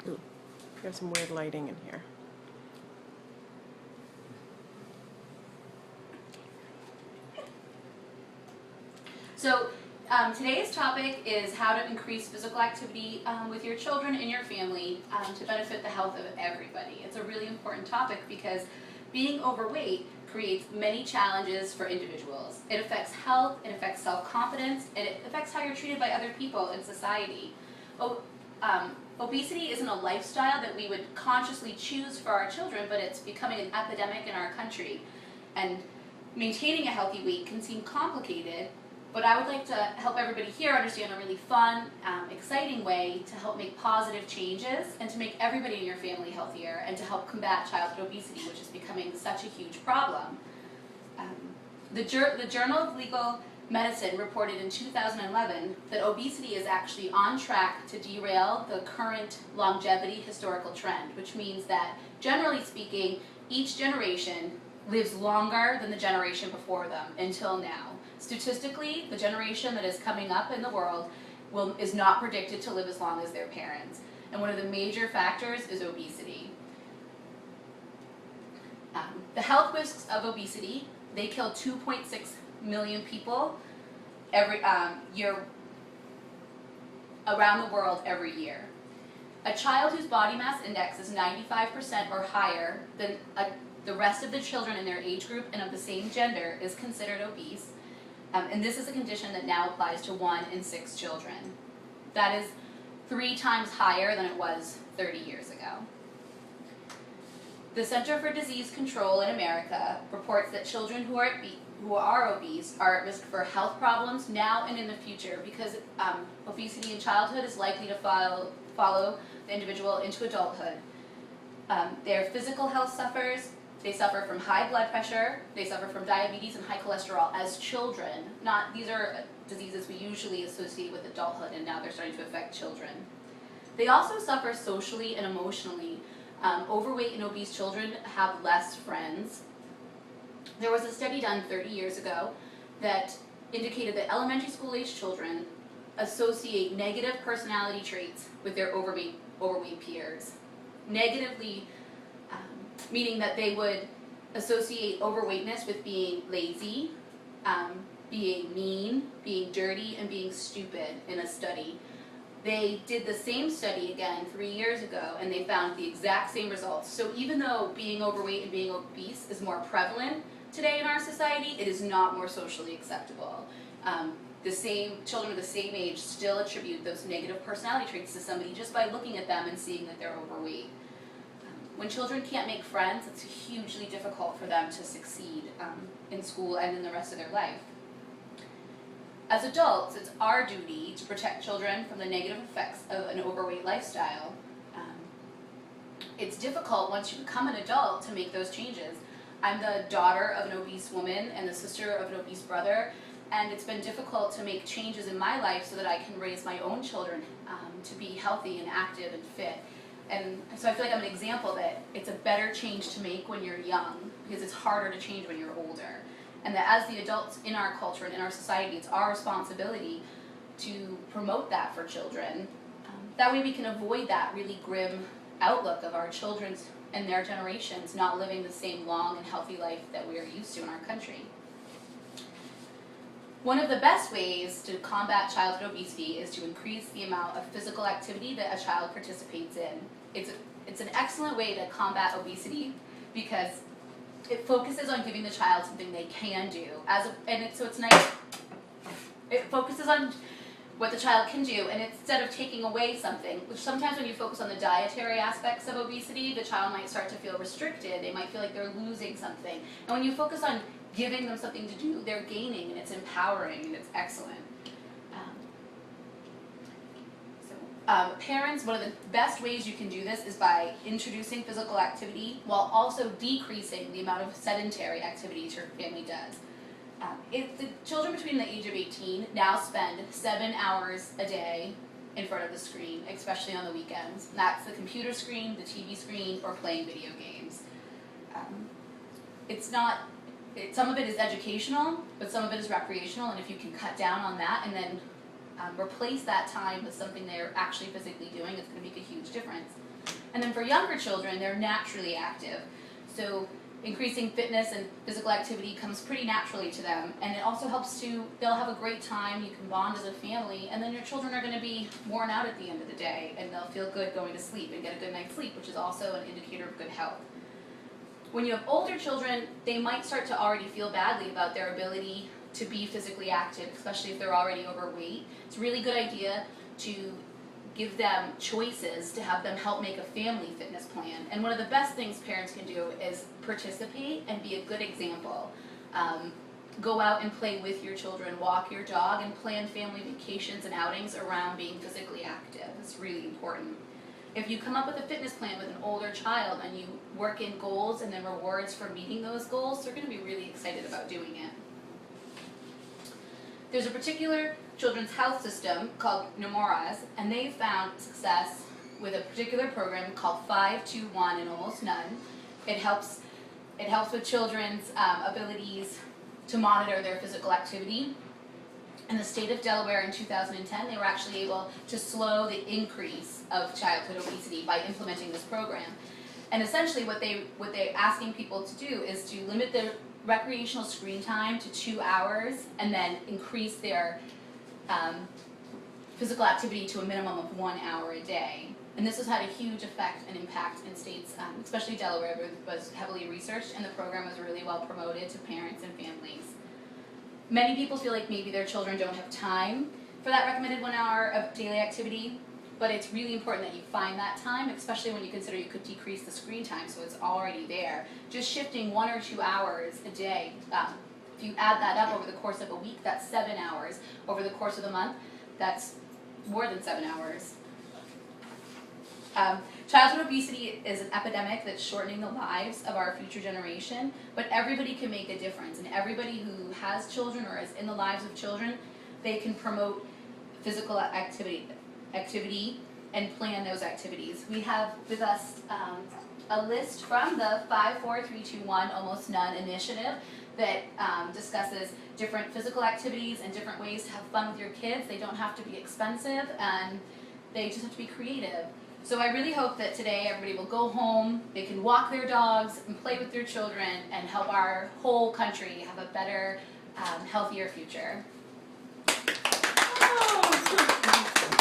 Ooh, we have some weird lighting in here. So today's topic is how to increase physical activity with your children and your family to benefit the health of everybody. It's a really important topic because being overweight creates many challenges for individuals. It affects health, it affects self-confidence, and it affects how you're treated by other people in society. Obesity isn't a lifestyle that we would consciously choose for our children, but it's becoming an epidemic in our country. And maintaining a healthy weight can seem complicated, but I would like to help everybody here understand a really fun, exciting way to help make positive changes and to make everybody in your family healthier and to help combat childhood obesity, which is becoming such a huge problem. The Journal of Legal Medicine reported in 2011 that obesity is actually on track to derail the current longevity historical trend, which means that, generally speaking, each generation lives longer than the generation before them until now. Statistically, the generation that is coming up in the world is not predicted to live as long as their parents. And one of the major factors is obesity. The health risks of obesity, they kill 2.6 million people every year around the world every year. A child whose body mass index is 95% or higher than the rest of the children in their age group and of the same gender is considered obese. And this is a condition that now applies to 1 in 6 children. That is 3 times higher than it was 30 years ago. The Center for Disease Control in America reports that children who are obese are at risk for health problems now and in the future because obesity in childhood is likely to follow the individual into adulthood. Their physical health suffers. They suffer from high blood pressure, they suffer from diabetes and high cholesterol as children. These are diseases we usually associate with adulthood, and now they're starting to affect children. They also suffer socially and emotionally. Overweight and obese children have less friends. There was a study done 30 years ago that indicated that elementary school age children associate negative personality traits with their overweight peers. Negatively, meaning that they would associate overweightness with being lazy, being mean, being dirty, and being stupid in a study. They did the same study again 3 years ago, and they found the exact same results. So even though being overweight and being obese is more prevalent today in our society, it is not more socially acceptable. Children of the same age still attribute those negative personality traits to somebody just by looking at them and seeing that they're overweight. When children can't make friends, it's hugely difficult for them to succeed in school and in the rest of their life. As adults, it's our duty to protect children from the negative effects of an overweight lifestyle. It's difficult once you become an adult to make those changes. I'm the daughter of an obese woman and the sister of an obese brother, and it's been difficult to make changes in my life so that I can raise my own children to be healthy and active and fit. And so I feel like I'm an example that it's a better change to make when you're young because it's harder to change when you're older. And that as the adults in our culture and in our society, it's our responsibility to promote that for children. That way we can avoid that really grim outlook of our children's and their generations not living the same long and healthy life that we are used to in our country. One of the best ways to combat childhood obesity is to increase the amount of physical activity that a child participates in. It's an excellent way to combat obesity because it focuses on giving the child something they can do. So it's nice. It focuses on what the child can do, and instead of taking away something, which sometimes when you focus on the dietary aspects of obesity, the child might start to feel restricted. They might feel like they're losing something. And when you focus on giving them something to do, they're gaining, and it's empowering, and it's excellent. Parents, one of the best ways you can do this is by introducing physical activity while also decreasing the amount of sedentary activities your family does. The children between the age of 18 now spend 7 hours a day in front of the screen, especially on the weekends. And that's the computer screen, the TV screen, or playing video games. Some of it is educational, but some of it is recreational, and if you can cut down on that and then replace that time with something they're actually physically doing, it's going to make a huge difference. And then for younger children, they're naturally active. So increasing fitness and physical activity comes pretty naturally to them, and it also helps they'll have a great time, you can bond as a family, and then your children are going to be worn out at the end of the day, and they'll feel good going to sleep and get a good night's sleep, which is also an indicator of good health. When you have older children, they might start to already feel badly about their ability to be physically active, especially if they're already overweight. It's a really good idea to give them choices, to have them help make a family fitness plan. And one of the best things parents can do is participate and be a good example. Go out and play with your children, walk your dog, and plan family vacations and outings around being physically active. It's really important. If you come up with a fitness plan with an older child and you work in goals and then rewards for meeting those goals, they're going to be really excited about doing it. There's a particular children's health system called Nemours, and they found success with a particular program called 5-2-1 and almost none. It helps with children's abilities to monitor their physical activity. In the state of Delaware in 2010, they were actually able to slow the increase of childhood obesity by implementing this program. And essentially what they're asking people to do is to limit their recreational screen time to 2 hours and then increase their physical activity to a minimum of 1 hour a day. And this has had a huge effect and impact in states, especially Delaware, where it was heavily researched and the program was really well promoted to parents and families. Many people feel like maybe their children don't have time for that recommended 1 hour of daily activity, but it's really important that you find that time, especially when you consider you could decrease the screen time so it's already there. Just shifting 1 or 2 hours a day, if you add that up over the course of a week, that's 7 hours. Over the course of the month, that's more than 7 hours. Childhood obesity is an epidemic that's shortening the lives of our future generation, but everybody can make a difference, and everybody who has children or is in the lives of children, they can promote physical activity and plan those activities. We have with us a list from the 5-4-3-2-1 Almost None initiative that discusses different physical activities and different ways to have fun with your kids. They don't have to be expensive, and they just have to be creative. So I really hope that today everybody will go home, they can walk their dogs and play with their children and help our whole country have a better, healthier future. Oh.